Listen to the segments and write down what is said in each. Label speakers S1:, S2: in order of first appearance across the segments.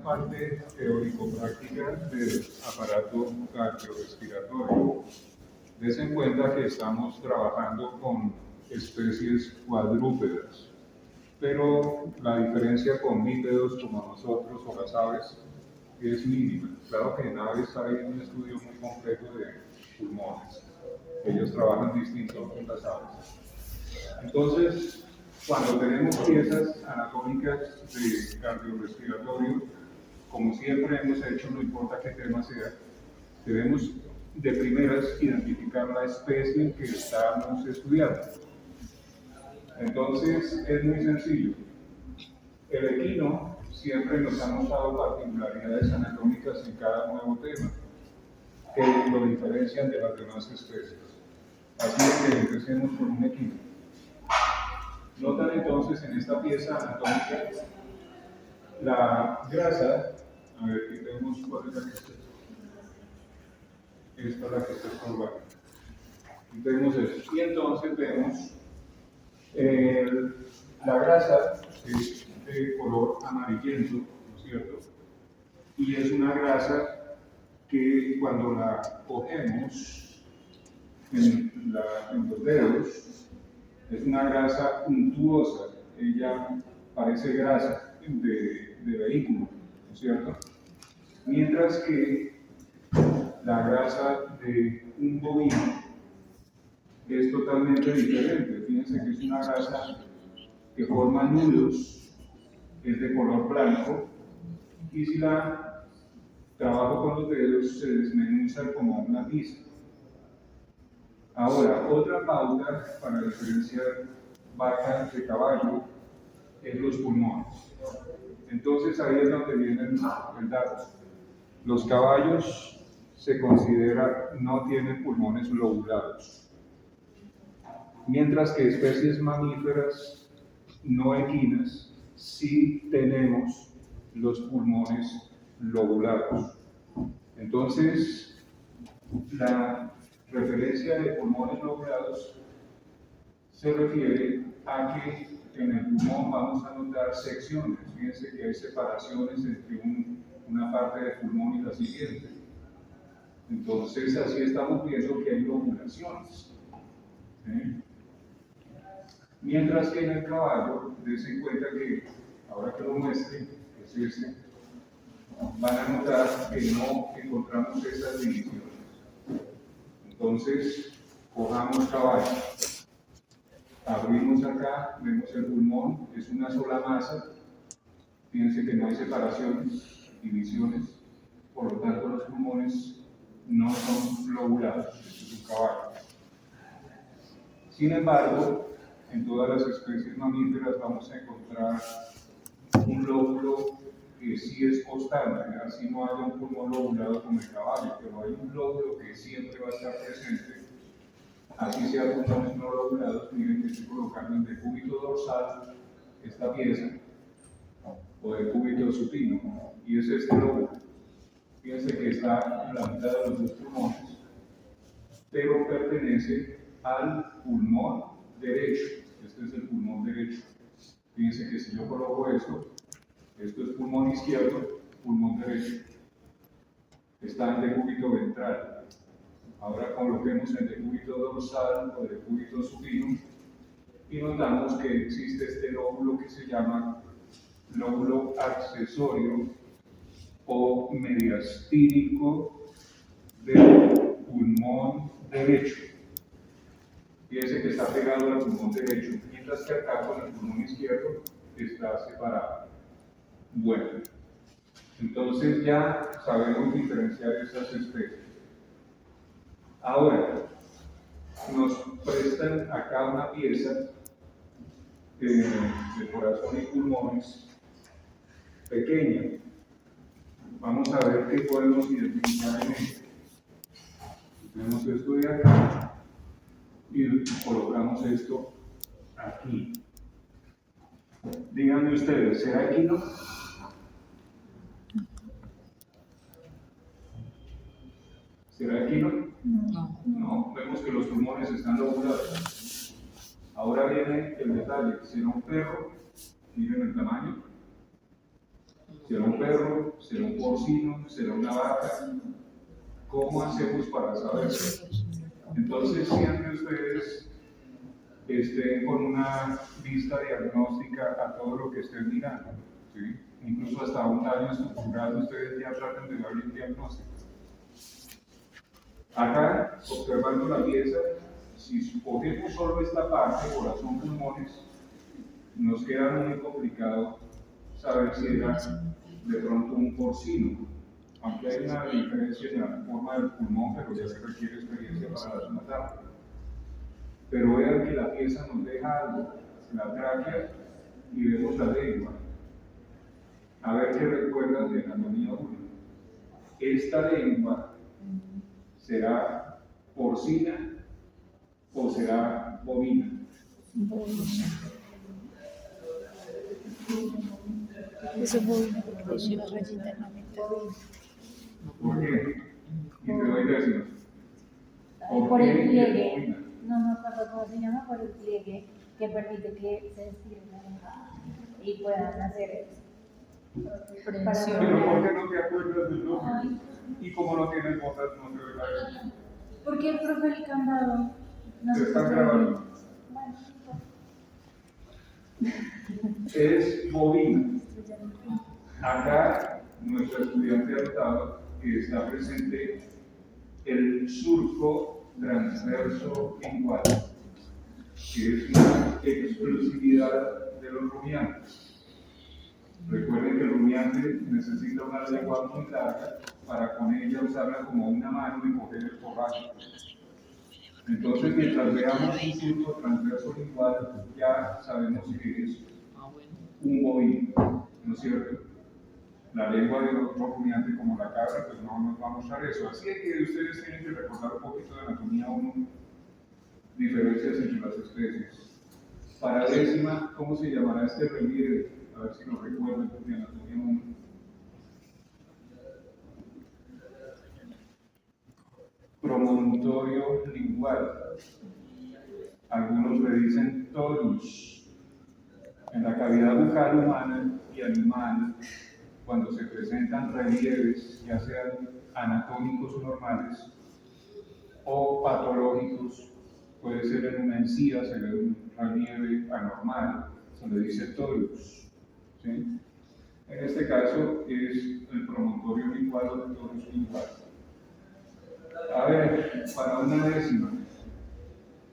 S1: parte teórico-práctica del aparato cardiorrespiratorio. Des en cuenta que estamos trabajando con especies cuadrúpedas, pero la diferencia con bípedos como nosotros o las aves es mínima. Claro que en aves hay un estudio muy complejo de pulmones. Ellos trabajan distinto con las aves. Entonces, cuando tenemos piezas anatómicas de cardiorrespiratorio, como siempre hemos hecho, no importa qué tema sea, debemos de primeras identificar la especie que estamos estudiando. Entonces, es muy sencillo. El equino siempre nos ha mostrado particularidades anatómicas en cada nuevo tema que lo diferencian de las demás especies. Así que empecemos con un equino. Notan entonces en esta pieza anatómica la grasa. A ver, aquí vemos cuál es la que está. Esta es la que está estorbando. Y vemos eso. Y entonces vemos la grasa es de color amarillento, ¿no es cierto? Y es una grasa que cuando la cogemos en los dedos, es una grasa untuosa. Ella parece grasa de vehículo, ¿no es cierto? Mientras que la grasa de un bovino es totalmente diferente. Fíjense que es una grasa que forma nudos, es de color blanco, y si la trabajo con los dedos se desmenuza como una pizza. Ahora, otra pauta para diferenciar vaca de caballo es los pulmones. Entonces ahí es donde viene el dato. Los caballos se considera no tienen pulmones lobulados, mientras que especies mamíferas no equinas sí tenemos los pulmones lobulados. Entonces, la referencia de pulmones lobulados se refiere a que en el pulmón vamos a notar secciones. Fíjense que hay separaciones entre una parte del pulmón y la siguiente. Entonces, así estamos viendo que hay lobulaciones. Mientras que en el caballo, des en cuenta que, ahora que lo muestre, es este, van a notar que no encontramos esas divisiones. Entonces, cojamos caballo. Abrimos acá, vemos el pulmón, es una sola masa. Fíjense que no hay separaciones, divisiones, por lo tanto los pulmones no son lobulados, esto es un caballo. Sin embargo, en todas las especies mamíferas vamos a encontrar un lóbulo que sí es constante, así no haya un pulmón lobulado como el caballo, pero hay un lóbulo que siempre va a estar presente. Así sea pulmones no lobulados. Miren que estoy colocando en decúbito dorsal esta pieza, o decúbito supino, y es este lóbulo. Fíjense que está en la mitad de los dos pulmones, pero pertenece al pulmón derecho. Este es el pulmón derecho. Fíjense que si yo coloco esto es pulmón izquierdo, pulmón derecho. Está en decúbito ventral. Ahora coloquemos el decúbito dorsal o decúbito supino y notamos que existe este lóbulo que se llama lóbulo accesorio o mediastínico del pulmón derecho. Fíjense que está pegado al pulmón derecho, mientras que acá con el pulmón izquierdo está separado. Bueno, entonces ya sabemos diferenciar esas especies. Ahora, nos prestan acá una pieza de corazón y pulmones pequeña. Vamos a ver qué podemos identificar en ella. Tenemos esto de acá y colocamos esto aquí. Díganme ustedes, ¿será equino? ¿Será equino?
S2: No.
S1: No, vemos que los pulmones están lobulados. Ahora viene el detalle, ¿será un perro? Miren el tamaño. ¿Será un perro? ¿Será un porcino? ¿Será una vaca? ¿Cómo hacemos para saberlo? Entonces, siempre ustedes estén con una vista diagnóstica a todo lo que estén mirando, ¿sí? Incluso hasta un daño estructural, ustedes ya tratan de darle un diagnóstico. Acá, observando la pieza, si cogemos solo esta parte, corazón, pulmones, nos queda muy complicado saber si era de pronto un porcino, aunque hay una diferencia en la forma del pulmón, pero ya se requiere experiencia para darse una tabla. Pero vean que la pieza nos deja algo, la tráquea, y vemos la lengua. A ver qué recuerdan de anatomía 1. Esta lengua será porcina o será bovina.
S2: Eso es bovina porque tiene una raya internamente.
S1: ¿Por qué? Y te doy décimas.
S3: Por el pliegue, no me acuerdo cómo se llama, por el pliegue que permite que se estire la lengua y puedan hacer
S1: Pero ¿por qué no te acuerdas del nombre? Y como no tienes botas, no te doy la décima.
S3: Porque el profe el candado no
S1: Se
S3: se
S1: están grabando. Es bovina. Acá nuestra estudiante ha notado que está presente el surco transverso lingual, que es una exclusividad de los rumiantes. Recuerden que el rumiante necesita una lengua muy larga para con ella usarla como una mano y coger el forraje. Entonces, mientras veamos un surco transverso lingual, ya sabemos que es un bovino, ¿no es cierto? La lengua de otro rumiante como la cabra, pues no nos va a mostrar eso. Así es que ustedes tienen que recordar un poquito de anatomía 1, diferencias entre las especies. Para décima, ¿cómo se llamará este relieve? A ver si lo recuerdan de anatomía 1. Promontorio lingual. Algunos le dicen torus. En la cavidad bucal humana y animal, cuando se presentan relieves, ya sean anatómicos o normales, o patológicos, puede ser en una encía, se ve un relieve anormal, se le dice torus. ¿Sí? En este caso es el promontorio lingual o el torus lingual. A ver, para una décima,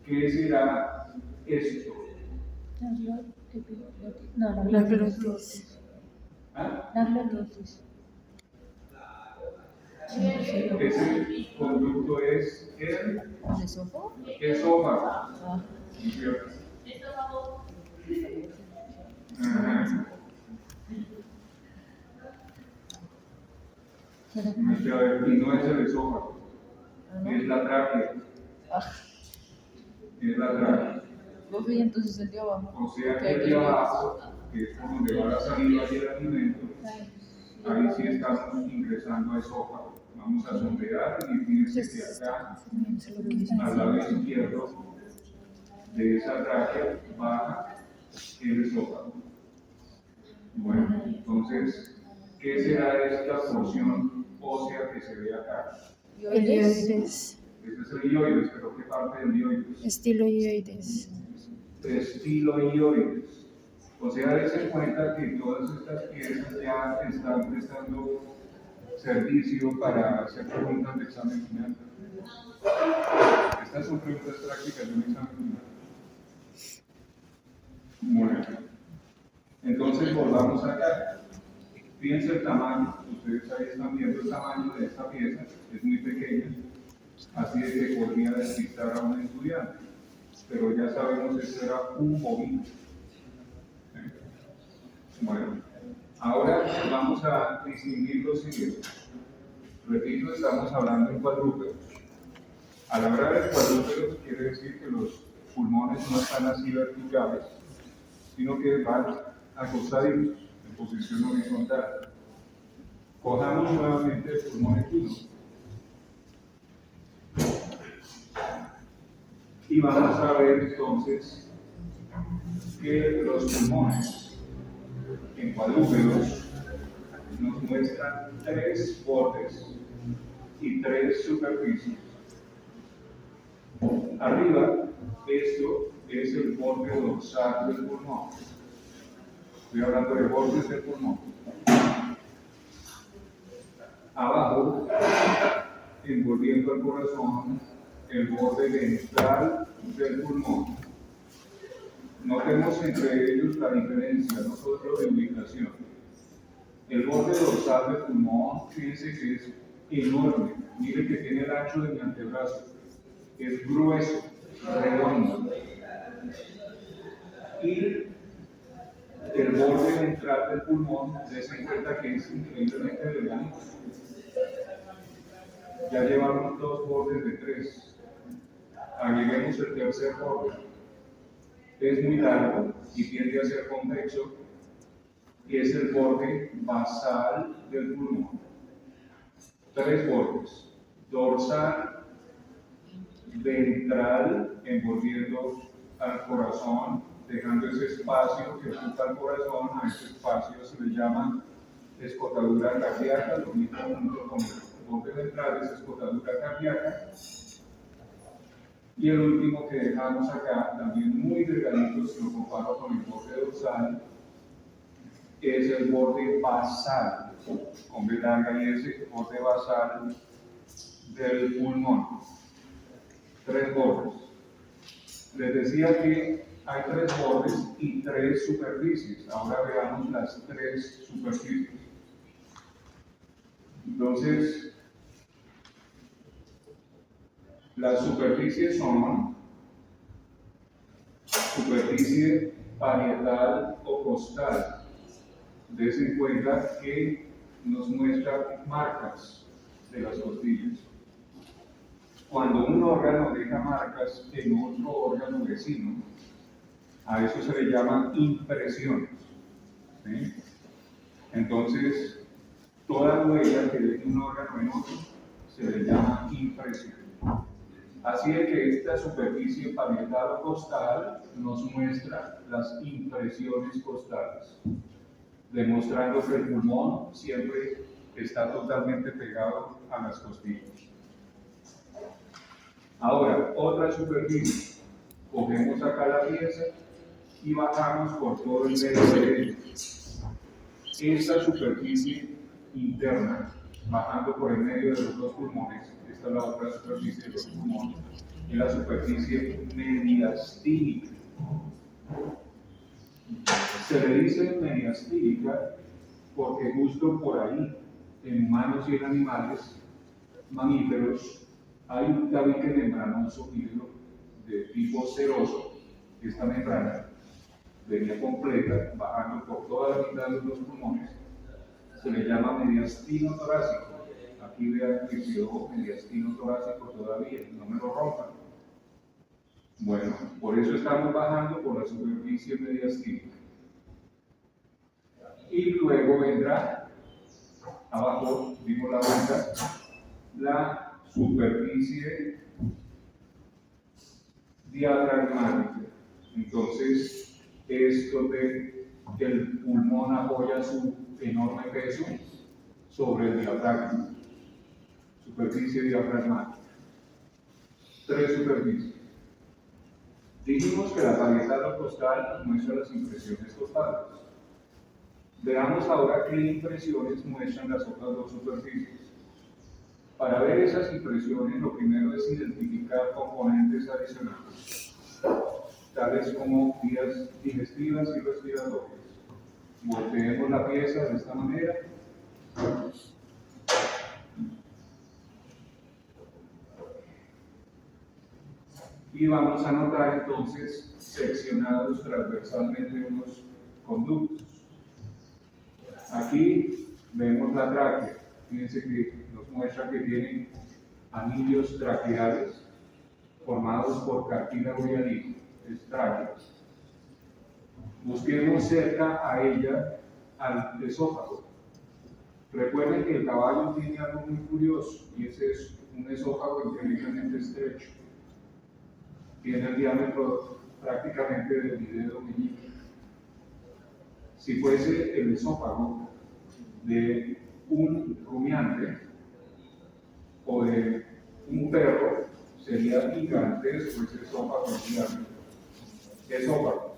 S1: ¿qué será esto?
S3: No,
S2: La glotis.
S1: ¿Ah?
S3: la glotis.
S1: Ese conducto es el
S2: ¿Esófago?
S1: esófago.
S2: Ah.
S1: ¿Cierto? Ajá. Y no es el esófago, es la tráquea. Es la tráquea.
S2: Y entonces el de abajo.
S1: O sea que aquí abajo, que es por donde va la saliva y el alimento, ahí sí estamos ingresando a esófago. Vamos a sondear y fíjense que acá, al lado izquierdo de esa tráquea, baja el esófago. Bueno, entonces, ¿qué será esta porción ósea que se ve acá?
S2: El ioides.
S1: Este es el ioides, pero ¿qué parte del ioides?
S2: Estilo ioides.
S1: Estilo ioides. O sea, dense cuenta que todas estas piezas ya están prestando servicio para hacer preguntas de examen final. Estas son preguntas prácticas de un examen final. Bueno, entonces volvamos acá. Fíjense el tamaño, ustedes ahí están viendo el tamaño de esta pieza, es muy pequeña, así es que podría despistar a un estudiante, pero ya sabemos que esto era un bovino. Bueno, ahora vamos a distinguir lo siguiente. Repito, estamos hablando en cuadrúpedos. Al hablar de cuadrúpedos quiere decir que los pulmones no están así verticales, sino que van acostaditos, en posición horizontal. Cojamos nuevamente el pulmón equino. Y vamos a ver entonces que los pulmones en cuadrúpedos nos muestra 3 bordes y 3 superficies. Arriba, esto es el borde dorsal del pulmón. Estoy hablando de bordes del pulmón. Abajo, envolviendo el corazón, el borde ventral del pulmón. Notemos entre ellos la diferencia, no solo de ubicación. El borde dorsal del pulmón, fíjense que es enorme. Mire que tiene el ancho de mi antebrazo. Es grueso, redondo. Y el borde ventral del pulmón, se cuenta que es increíblemente delgado. Ya llevamos 2 bordes de 3. Agreguemos el tercer borde. Es muy largo y tiende a ser convexo, y es el borde basal del pulmón. 3 bordes: dorsal, ventral, envolviendo al corazón, dejando ese espacio que ocupa el corazón. A ese espacio se le llama escotadura cardíaca, lo mismo junto con el borde ventral es escotadura cardíaca. Y el último que dejamos acá, también muy delgadito, si lo comparo con el borde dorsal, es el borde basal, con B larga y ese borde basal del pulmón. 3 bordes. Les decía que hay 3 bordes y 3 superficies. Ahora veamos las 3 superficies. Entonces, las superficies son superficie parietal o costal. Dense cuenta que nos muestra marcas de las costillas. Cuando un órgano deja marcas en otro órgano vecino, a eso se le llama impresiones. ¿Sí? Entonces, toda huella que deje un órgano en otro se le llama impresión. Así es que esta superficie parietal o costal nos muestra las impresiones costales, demostrando que el pulmón siempre está totalmente pegado a las costillas. Ahora, otra superficie. Cogemos acá la pieza y bajamos por todo el medio de ella. Esta superficie interna, bajando por el medio de los 2 pulmones, esta es la otra superficie de los pulmones, es la superficie mediastínica. Se le dice mediastínica porque justo por ahí, en humanos y en animales, mamíferos, hay un tabique membranoso de tipo seroso. Esta membrana venía completa, bajando por toda la mitad de los pulmones. Se le llama mediastino torácico. Aquí vean que quedó mediastino torácico todavía, no me lo rompan. Bueno, por eso estamos bajando por la superficie mediastínica. Y luego vendrá, abajo, vimos la vuelta, la superficie diafragmática. Entonces, esto de que el pulmón apoya su enorme peso sobre el diafragma. Superficie diafragmática. 3 superficies. Dijimos que la parietal o costal muestra las impresiones costales. Veamos ahora qué impresiones muestran las otras 2 superficies. Para ver esas impresiones, lo primero es identificar componentes adicionales, tales como vías digestivas y respiratorias. Volteemos la pieza de esta manera. Y vamos a notar entonces seccionados transversalmente unos conductos. Aquí vemos la tráquea. Fíjense que nos muestra que tiene anillos traqueales formados por cartílago y anillo. Es tráquea. Busquemos cerca a ella al esófago. Recuerden que el caballo tiene algo muy curioso, y ese es un esófago increíblemente estrecho. Tiene el diámetro prácticamente del dedo meñique. Si fuese el esófago de un rumiante o de un perro sería gigantesco ese esófago gigante. Esófago,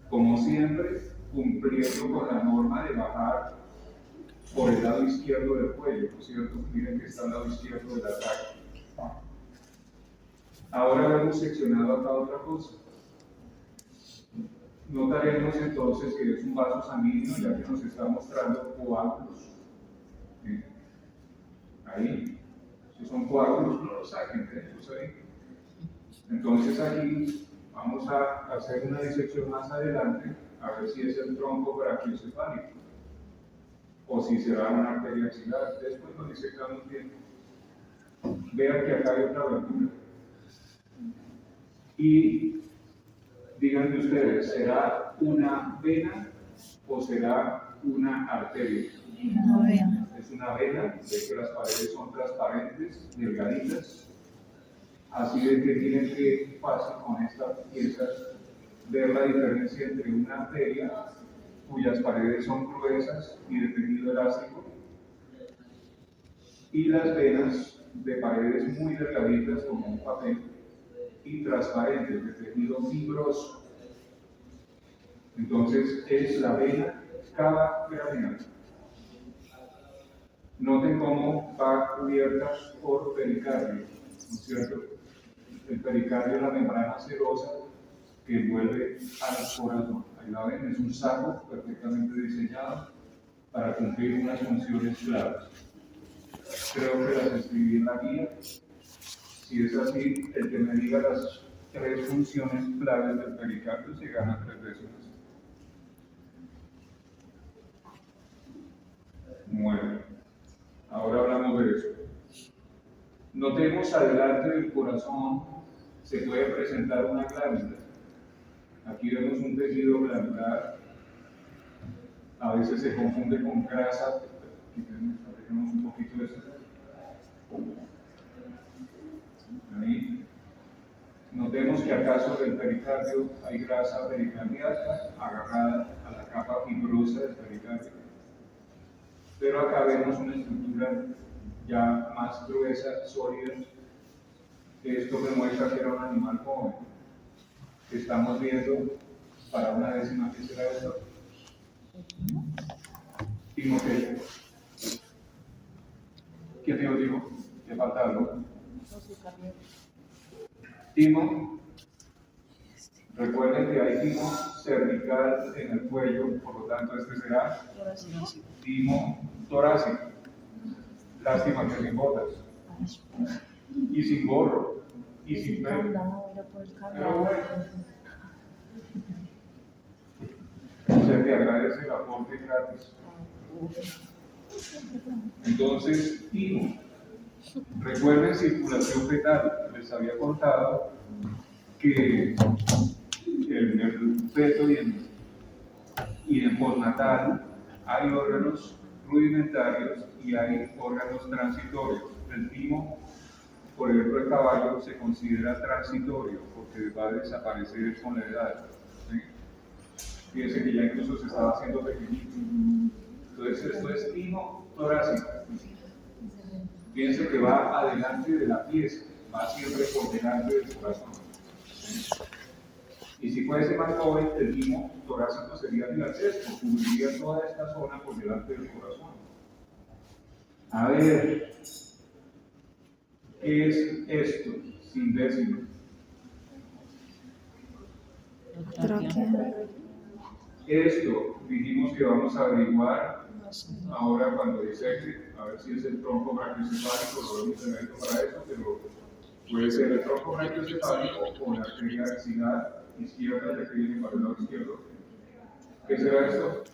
S1: como siempre, cumpliendo con la norma de bajar por el lado izquierdo del cuello, ¿no es cierto? Miren que está al lado izquierdo del ataque. Ahora hemos seccionado acá otra cosa. Notaremos entonces que es un vaso sanguíneo, ya que nos está mostrando coágulos. ¿Sí? Ahí, si son coágulos, no los saquen, déjenlos ahí. Entonces aquí vamos a hacer una disección más adelante, a ver si es el tronco brachiocefálico o si será una arteria axilar. Después lo disecamos bien. Vean que acá hay otra abertura. Y díganme ustedes, ¿será una vena o será una arteria?
S2: Una vena.
S1: Es una vena, de que las paredes son transparentes, delgaditas. Así de que tienen que fácil con esta pieza ver la diferencia entre una arteria cuyas paredes son gruesas y de tejido elástico y las venas de paredes muy delgaditas como un papel y transparentes de tejido fibroso. Entonces es la vena cava craneal. Noten cómo va cubierta por pericardio, ¿no es cierto? El pericardio es la membrana serosa que envuelve al corazón. Ahí la ven, es un saco perfectamente diseñado para cumplir unas funciones claras. Creo que las escribí en la guía. Si es así, el que me diga las 3 funciones claves del pericardio se gana 3 décimas. Bueno, ahora hablamos de eso. Notemos adelante del corazón se puede presentar una glándula. Aquí vemos un tejido glandular. A veces se confunde con grasa. Tenemos un poquito de eso. Ahí. Notemos que acá sobre el pericardio hay grasa pericardiaca agarrada a la capa fibrosa del pericardio. Pero acá vemos una estructura ya más gruesa, sólida. Esto me muestra que era un animal joven. Estamos viendo para una décima, ¿qué será esto? Timoteo. ¿Qué te digo? ¿Qué falta algo? Timo. Recuerden que hay timo cervical en el cuello, por lo tanto este será timo torácico. Lástima que sin botas. Y sin gorro. Y sin pelo. Pero bueno. Se te agradece el aporte gratis. Entonces, timo. Recuerden circulación fetal. Les había contado que en el feto y en postnatal hay órganos rudimentarios y hay órganos transitorios. El timo, por ejemplo, el caballo se considera transitorio porque va a desaparecer con la edad. ¿Sí? Fíjense que ya incluso se estaba haciendo pequeñito. Entonces, esto es timo torácico. Fíjense que va adelante de la pieza, va siempre por delante del corazón. ¿Sí? Y si fuese más joven, el timo torácico sería gigantesco, cubriría toda esta zona por delante del corazón. A ver, ¿qué es esto? Sin décima.
S2: Tráquea.
S1: Esto dijimos que vamos a averiguar ahora cuando dice a ver si es el tronco brachiocefálico, no lo instrumento para eso, pero puede ser el tronco brachiocefálico o la arteria axilar izquierda, ya que viene para el lado izquierdo. ¿Qué será esto?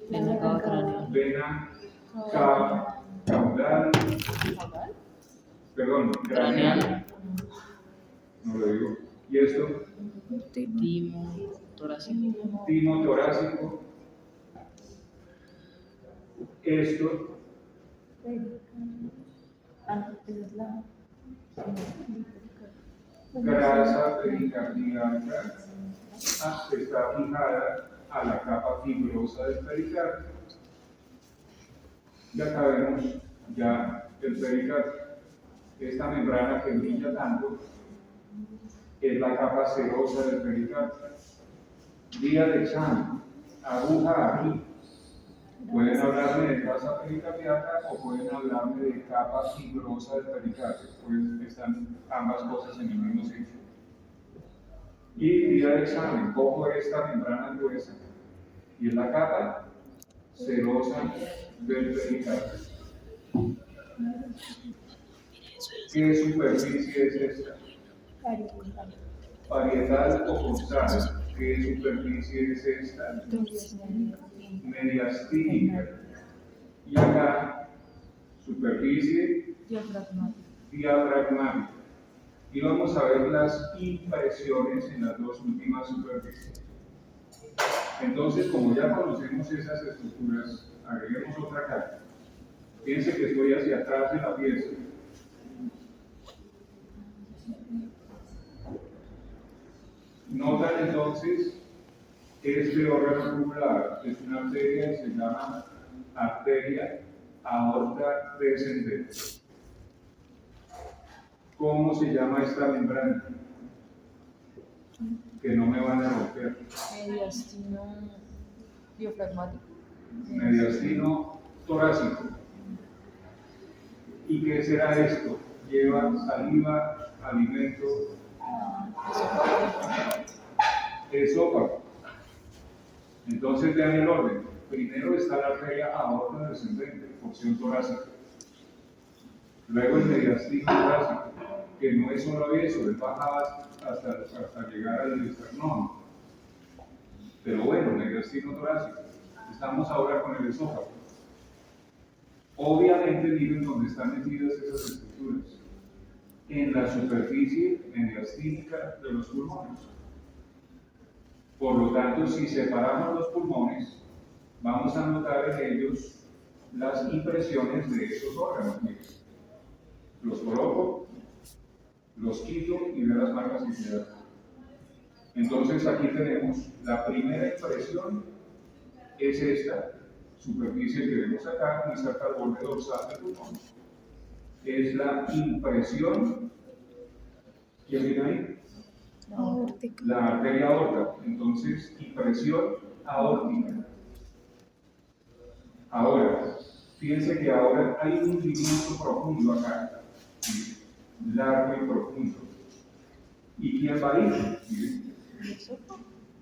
S4: Vena cava craneal.
S1: Vena cava caudal. Perdón, craneal. No lo digo. ¿Y esto?
S4: Timo torácico.
S1: Timo torácico. Esto. Grasa pericardíaca está fijada a la capa fibrosa del pericardio. Y acá vemos ya el pericardio. Esta membrana que brilla tanto es la capa serosa del pericardio. Día de examen, aguja aquí. Pueden hablarme de tasa pericardiaca o pueden hablarme de capa fibrosa del pericardio, pues están ambas cosas en el mismo sitio. Y día de examen, cojo esta membrana gruesa y es la capa serosa del pericardio. ¿Qué superficie es esta? Parietal o costal. ¿Qué superficie es esta? Mediastínica. Y acá, superficie diafragmática. Y vamos a ver las impresiones en las dos últimas superficies. Entonces, como ya conocemos esas estructuras, agreguemos otra acá. Fíjense que estoy hacia atrás de la pieza. Notan entonces que este órgano tubular es una arteria que se llama arteria aorta descendente. ¿Cómo se llama esta membrana? Que no me van a romper.
S4: Mediastino diafragmático.
S1: Mediastino torácico. ¿Y qué será esto? Lleva saliva, alimento, esófago. Entonces vean el orden. Primero está la arteria aorta descendente, porción torácica. Luego el mediastino torácico, que no es solo eso, es baja hasta llegar al esternón. Pero bueno, mediastino torácico. Estamos ahora con el esófago. Obviamente miren dónde están metidas esas estructuras. En la superficie mediastínica de los pulmones. Por lo tanto, si separamos los pulmones, vamos a notar en ellos las impresiones de esos órganos. Miren. Los coloco, los quito y veo las marcas que quedan. Entonces aquí tenemos la primera impresión, es esta superficie que vemos acá, muy cerca al borde dorsal del pulmón. Es la impresión, ¿quién viene ahí?
S2: Aórtica.
S1: La arteria aorta. Entonces, impresión aórtica. Ahora, fíjense que ahora hay un hundimiento profundo acá, ¿sí? Largo y profundo. ¿Y quién va ahí? ¿Sí?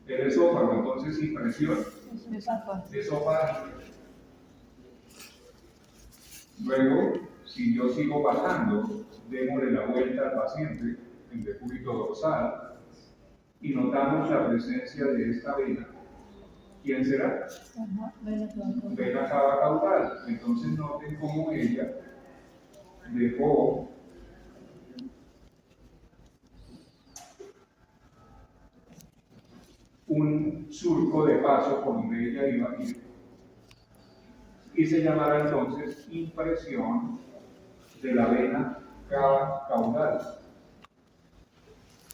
S1: El esófago. Entonces, impresión esofágica. Luego, si yo sigo bajando, démosle la vuelta al paciente en decúbito dorsal y notamos la presencia de esta vena. ¿Quién será? Vena cava caudal. Entonces noten cómo ella dejó un surco de paso por donde ella iba a ir. Y se llamará entonces impresión de la vena cava caudal.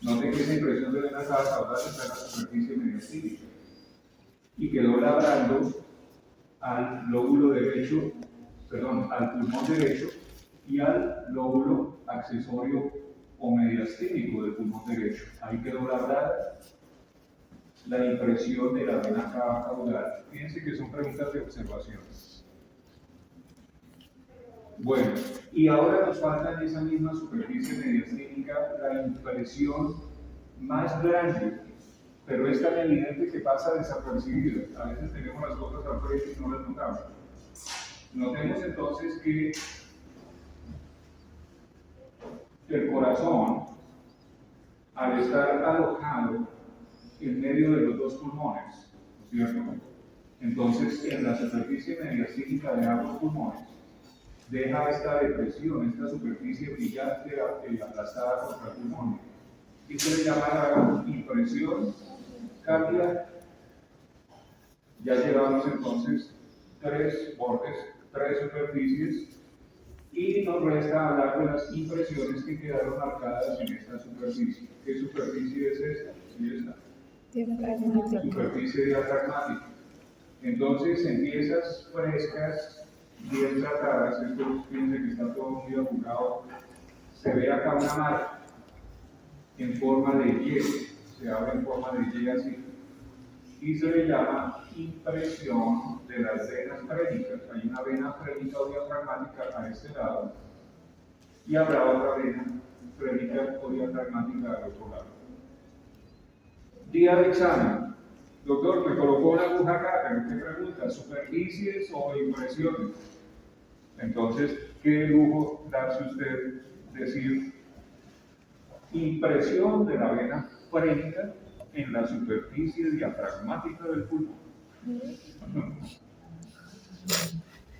S1: Noten que esa impresión de vena cava caudal está en la superficie mediastínica y quedó labrando al lóbulo derecho, perdón, al pulmón derecho y al lóbulo accesorio o mediastínico del pulmón derecho. Ahí quedó labrada la impresión de la vena cava caudal. Fíjense que son preguntas de observación. Bueno, y ahora nos falta en esa misma superficie mediastínica la impresión más grande, pero es tan evidente que pasa desapercibida. A veces tenemos las cosas al frente y no las notamos. Notemos entonces que el corazón, al estar alojado en medio de los dos pulmones, ¿cierto? Entonces, en la superficie mediastínica de ambos pulmones, deja esta depresión, esta superficie brillante aplastada contra el pulmón. Y se le llama la impresión cardíaca. Ya llevamos entonces tres bordes, tres superficies, y nos resta hablar de las impresiones que quedaron marcadas en esta superficie. ¿Qué superficie es esta? Sí, esta.
S2: Diafragmática.
S1: superficie diafragmática. Entonces, en piezas frescas, bien tratadas, esto fíjense que está todo muy apurado, se ve acá una marca en forma de Y, se abre en forma de Y así, y se le llama impresión de las venas frénicas. Hay una vena frénica o diafragmática a este lado, y habrá otra vena frénica o diafragmática al otro lado. Día de examen. Doctor, me colocó una aguja acá, pero ¿qué pregunta? ¿Superficies o impresiones? Entonces, qué lujo darse usted decir impresión de la vena frénica en la superficie diafragmática del pulmón.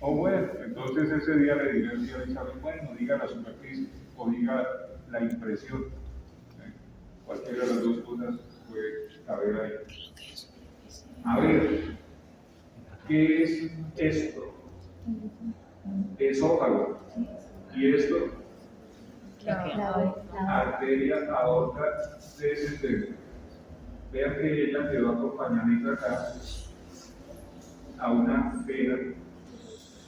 S1: O bueno, entonces ese día le diré al día del examen, bueno, diga la superficie o diga la impresión. Cualquiera de las dos cosas puede caber ahí. A ver, ¿qué es esto? Esófago. ¿Y esto? Arteria aorta descendente. Vean que ella quedó acompañadita acá a una vena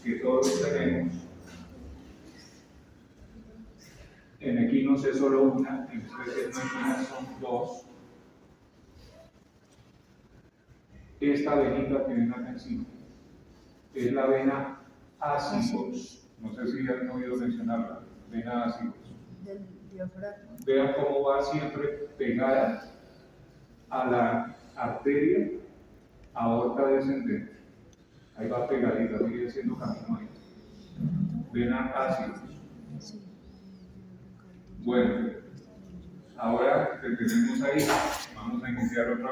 S1: que todos tenemos. En equinos es solo una, en especies no equinas son dos. Esta venita que ven acá encima es la vena ácigos. No sé si han oído mencionarla, vena ácigos.
S4: Del diafragma.
S1: Vean cómo va siempre pegada a la arteria aorta descendente. Ahí va pegadita, sigue siendo camino ahí. Vena ácigos. Bueno, ahora que tenemos ahí, vamos a iniciar otra